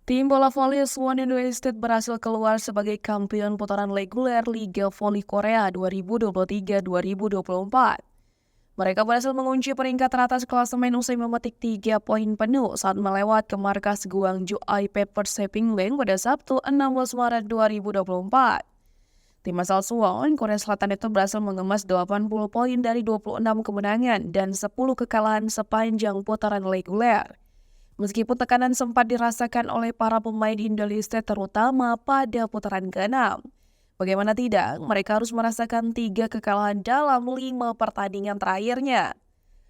Tim bola voli Suwon United berhasil keluar sebagai kampion putaran reguler Liga Voli Korea 2023-2024. Mereka berhasil mengunci peringkat teratas klasemen usai memetik 3 poin penuh saat melewat ke markas Guangzhou I-Pepper Shaping Lane pada Sabtu 16 Maret 2024. Tim asal Suwon, Korea Selatan itu berhasil mengemas 80 poin dari 26 kemenangan dan 10 kekalahan sepanjang putaran reguler. Meskipun tekanan sempat dirasakan oleh para pemain Indonesia terutama pada putaran ke-6. Bagaimana tidak, mereka harus merasakan 3 kekalahan dalam 5 pertandingan terakhirnya.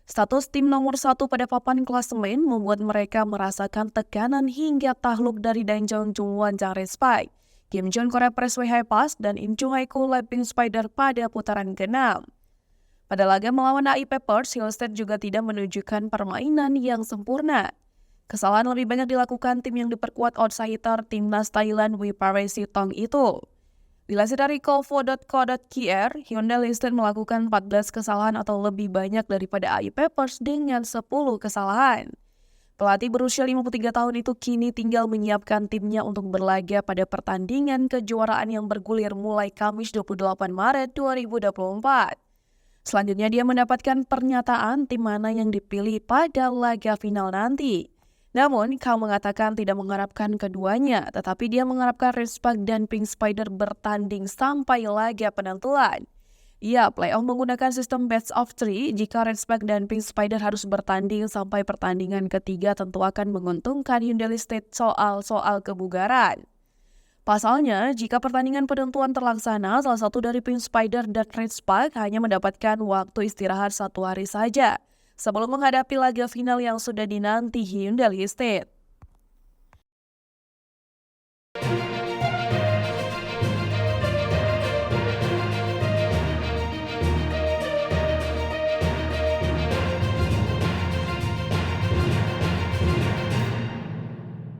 Status tim nomor 1 pada papan klasemen membuat mereka merasakan tekanan hingga takluk dari Daejeon Jungwon Jang Spike, Kim Jong Korea Pressway High Pass, dan Im Chung Hae-ko Pink Spider pada putaran ke-6. Pada laga melawan AI Peppers, Hillstead juga tidak menunjukkan permainan yang sempurna. Kesalahan lebih banyak dilakukan tim yang diperkuat outsider timnas Thailand Wipare Sitong itu. Dilansir dari kovo.co.kr, Hyundai Listed melakukan 14 kesalahan atau lebih banyak daripada AI Peppers dengan 10 kesalahan. Pelatih berusia 53 tahun itu kini tinggal menyiapkan timnya untuk berlaga pada pertandingan kejuaraan yang bergulir mulai Kamis 28 Maret 2024. Selanjutnya dia mendapatkan pernyataan tim mana yang dipilih pada laga final nanti. Namun, Kang mengatakan tidak mengharapkan keduanya, tetapi dia mengharapkan Respect dan Pink Spider bertanding sampai laga penentuan. Ia playoff menggunakan sistem best of three. Jika Respect dan Pink Spider harus bertanding sampai pertandingan ketiga tentu akan menguntungkan Hyundai State soal kebugaran. Pasalnya, jika pertandingan penentuan terlaksana, salah satu dari Pink Spider dan Respect hanya mendapatkan waktu istirahat 1 hari saja sebelum menghadapi laga final yang sudah dinanti Hyundai State.